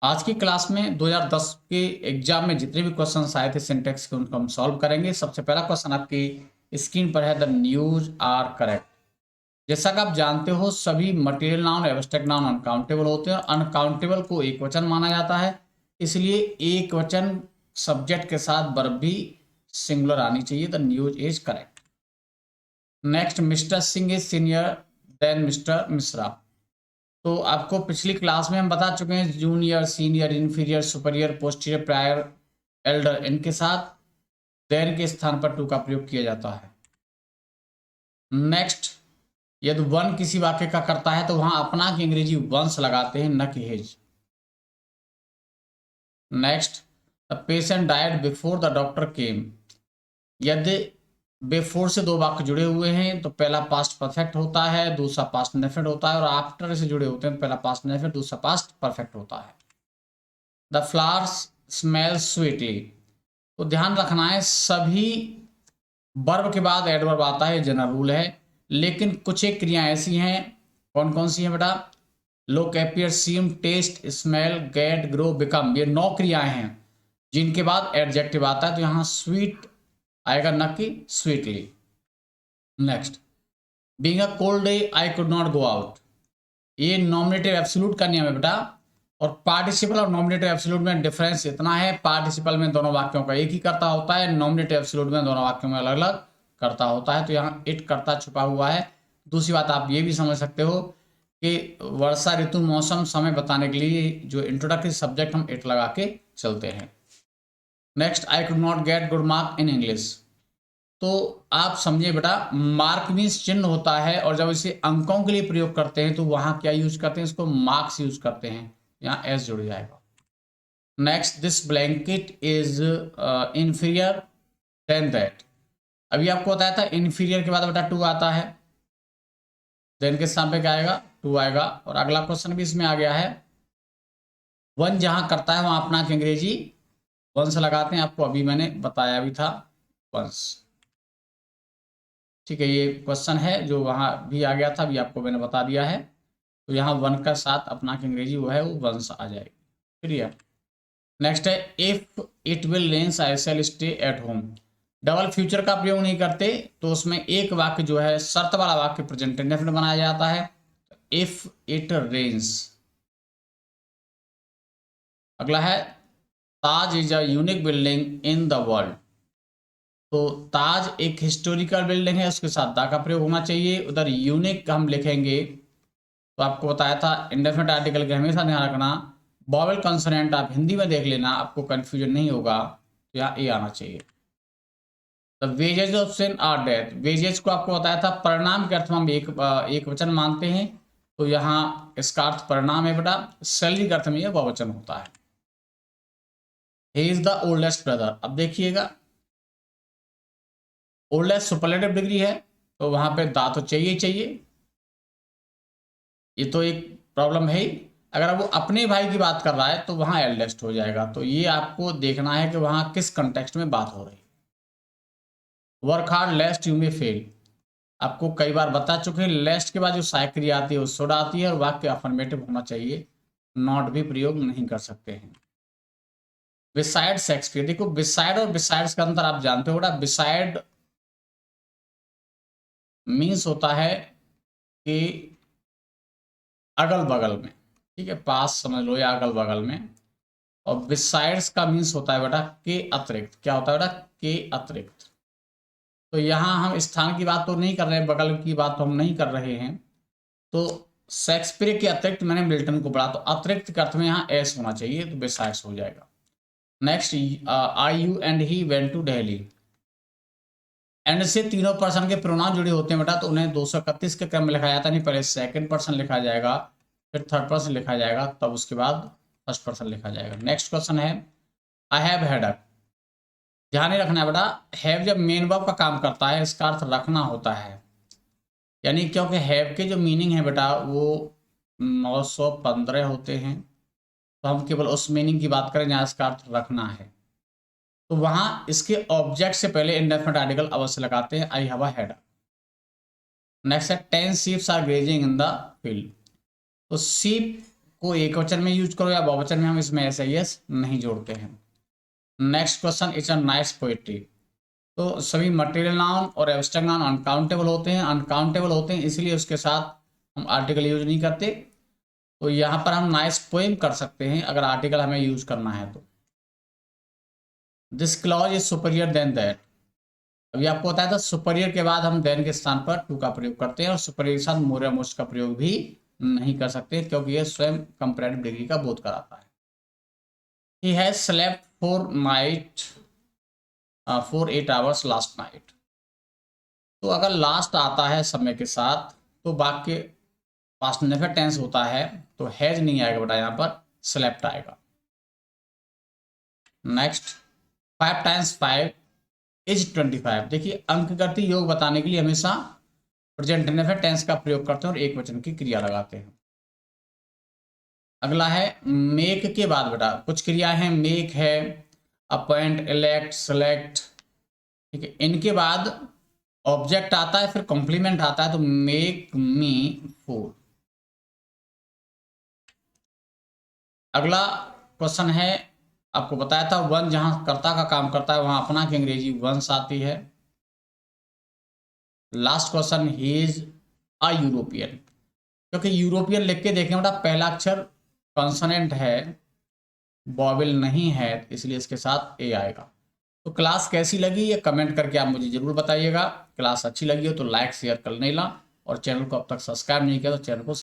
आज की क्लास में 2010 के एग्जाम में जितने भी क्वेश्चन आए थे सिंटेक्स के उनको हम सॉल्व करेंगे। सबसे पहला क्वेश्चन आपकी स्क्रीन पर है, द न्यूज आर करेक्ट। जैसा कि आप जानते हो सभी material noun abstract noun uncountable होते हैं और अनकाउंटेबल को एक वचन माना जाता है, इसलिए एक वचन सब्जेक्ट के साथ वर्ब भी सिंगुलर आनी चाहिए। The news is correct. Next, mister Singh is senior then mister Mishra. तो आपको पिछली क्लास में हम बता चुके हैं junior, senior, inferior, superior, posterior, prior, Elder, इनके साथ देन के स्थान पर टू का प्रयोग किया जाता है। नेक्स्ट, यदि वन किसी वाक्य का करता है तो वहां अपना की अंग्रेजी वंस लगाते हैं, न कि his. Next, the patient died before the doctor केम। यदि बिफोर से दो वाक्य जुड़े हुए हैं तो पहला पास्ट परफेक्ट होता है, दूसरा पास्ट इंडेफिनिट होता है, और आफ्टर से जुड़े होते हैं तो पहला पास्ट इंडेफिनिट, दूसरा पास्ट परफेक्ट होता है। The flowers smell sweetly. तो ध्यान रखना है सभी वर्ब के बाद एडवर्ब आता है, जनरल रूल है, लेकिन कुछ एक क्रियाएं ऐसी हैं। कौन कौन सी हैं बेटा? Look, appear, seem, taste, smell, get, grow, become, ये 9 क्रियाएं हैं जिनके बाद एडजेक्टिव आता है, तो यहां स्वीट आएगा, न कि sweetly. Next, being a cold day I could not go out. ये नॉमिनेटिव एब्सोल्यूट का नियम है बेटा, और पार्टिसिपल और नॉमिनेटिव एब्सोल्यूट में डिफरेंस इतना है, पार्टिसिपल में दोनों वाक्यों का एक ही करता होता है, नॉमिनेटिव एब्सोल्यूट में दोनों वाक्यों में अलग अलग करता होता है, तो यहाँ इट करता छुपा हुआ है। दूसरी बात आप ये भी समझ सकते हो कि वर्षा ऋतु, मौसम, समय बताने के लिए जो इंट्रोडक्टरी सब्जेक्ट हम इट लगा के चलते हैं। Next, I could not get good mark in English. तो आप समझिए बेटा, मार्क मीन्स चिन्ह होता है, और जब इसे अंकों के लिए प्रयोग करते हैं तो वहां क्या यूज करते हैं? इसको मार्क्स यूज करते हैं, यहाँ एस जुड़ जाएगा। Next, this blanket is inferior than that. अभी आपको बताया था इन्फीरियर के बाद बेटा टू आता है, देन के स्थान पे क्या आएगा? टू आएगा। और अगला क्वेश्चन भी इसमें आ गया है, वन जहां करता है वहां अपना अंग्रेजी वंस लगाते हैं, आपको अभी मैंने बताया भी था, वंस। ठीक है, ये क्वेश्चन है जो वहां भी आ गया था, अभी आपको मैंने बता दिया है, तो यहाँ वन का साथ अपना की अंग्रेजी वो है, वो वंस आ जाएगी। क्लियर? नेक्स्ट है, if it will rains I shall stay at home. Double future का प्रयोग नहीं करते, तो उसमें एक वाक्य जो है शर्त वाला वाक्य प्रेजेंट इंडेफिनिट बनाया जाता है, इफ इट रेन्स। अगला है, Taj is a unique building in the world. तो ताज एक हिस्टोरिकल बिल्डिंग है, उसके साथ दा का प्रयोग होना चाहिए। उधर यूनिक हम लिखेंगे तो आपको बताया था इंडेफिनिट आर्टिकल के हमेशा ध्यान रखना, वॉवेल कंसोनेंट आप हिंदी में देख लेना, आपको कंफ्यूजन नहीं होगा, तो यहाँ ए आना चाहिए। The wages of sin are death. Wages को आपको बताया था परिणाम के अर्थ में हम एक वचन मानते हैं, तो यहाँ इसका अर्थ परिणाम है बेटा, सैलरी के अर्थ में यह बहुवचन होता है। He is the oldest brother. अब देखिएगा, ओल्डेस्ट सुपरलेटिव डिग्री है, तो वहां पे दा तो चाहिए ही चाहिए, ये तो एक प्रॉब्लम है ही। अगर वो अपने भाई की बात कर रहा है तो वहां एल्डेस्ट हो जाएगा, तो ये आपको देखना है कि वहां किस कंटेक्स्ट में बात हो रही है। Work hard लेस्ट you may fail. आपको कई बार बता चुके हैं, लेस्ट के बाद जो सहायक क्रिया आती है वो शुड आती है, और वाक्य अफर्मेटिव होना चाहिए, नॉट भी प्रयोग नहीं कर सकते हैं। Beside Shakespeare. देखो, बिसाइड और बिसाइड्स का अंतर आप जानते हो बेटा। बिसाइड मीन्स होता है कि अगल बगल में, ठीक है, पास समझ लो या अगल बगल में, और बिसाइड्स का मीन्स होता है बेटा के अतिरिक्त। क्या होता है बेटा? के अतिरिक्त। तो यहाँ हम स्थान की बात तो नहीं कर रहे हैं, बगल की बात तो हम नहीं कर रहे हैं, तो शेक्सपियर के अतिरिक्त मैंने मिल्टन को पढ़ा, तो अतिरिक्त के अर्थ में यहाँ एस होना चाहिए, तो बिसाइड्स हो जाएगा। Next, I you and he went to Delhi. And से तीनों पर्सन के प्रोनाउन जुड़े होते हैं बेटा, तो उन्हें 231 के क्रम में लिखा जाता नहीं, पहले सेकंड पर्सन लिखा जाएगा, फिर थर्ड पर्सन लिखा जाएगा, तब उसके बाद फर्स्ट पर्सन लिखा जाएगा। नेक्स्ट क्वेश्चन है, आई हैव हेडक। ध्यान ही रखना है बेटा, हैव जब मेन वर्ब का काम करता है इसका अर्थ रखना होता है, यानी क्योंकि हैव के जो मीनिंग है बेटा वो 915 होते हैं, तो हम केवल उस मीनिंग की बात करें जहाँ इसका अर्थ रखना है, तो वहां इसके ऑब्जेक्ट से पहले इंडेफिनिट आर्टिकल अवश्य लगाते हैं, I have a headache. Next है, 10 sheeps are grazing in the field. तो शीप को एक वचन में यूज करो या बहुवचन में, हम इसमें ऐसे यस नहीं जोड़ते हैं। Next question, it's a nice poetry. तो सभी मटेरियल नाउन और एब्स्ट्रैक्ट नाउन अनकाउंटेबल होते हैं, अनकाउंटेबल होते हैं, इसलिए उसके साथ हम आर्टिकल यूज नहीं करते। तो यहाँ पर हम नाइस पोएम कर सकते हैं अगर आर्टिकल हमें यूज करना है तो। This clause is superior than that. अभी आपको बताया था सुपीरियर के बाद हम देन के स्थान पर टू का प्रयोग करते हैं, और सुपीरियर के साथ मोर या मोस्ट का प्रयोग भी नहीं कर सकते, क्योंकि यह स्वयं कंपैरेटिव डिग्री का बोध कराता है। He has slept for 8 hours last night. तो अगर लास्ट आता है समय के साथ तो वाक्य पास्ट नेफेट टेंस होता है, तो हैज नहीं आएगा बेटा, यहाँ पर स्लेप्ट आएगा। Next, 5 times 5 is 25। देखिए अंक गति योग बताने के लिए हमेशा प्रेजेंट इंडेफिनिट टेंस का प्रयोग करते हैं और एक वचन की क्रिया लगाते हैं। अगला है मेक के बाद बेटा कुछ क्रिया है, मेक है, अपॉइंट, इलेक्ट, सेलेक्ट, ठीक है। इनके बाद ऑब्जेक्ट आता है, फिर कॉम्प्लीमेंट आता है, तो मेक मी फूल। अगला क्वेश्चन है, आपको बताया था वन जहां कर्ता का काम करता है वहां अपना की अंग्रेजी वंस आती है। Last question, he is a European. क्योंकि यूरोपियन लिख के देखें बेटा पहला अक्षर कॉन्सोनेंट है, वॉवेल नहीं है, इसलिए इसके साथ ए आएगा। तो क्लास कैसी लगी ये कमेंट करके आप मुझे जरूर बताइएगा। क्लास अच्छी लगी हो तो लाइक शेयर कर लेना, और चैनल को अब तक सब्सक्राइब नहीं किया तो चैनल को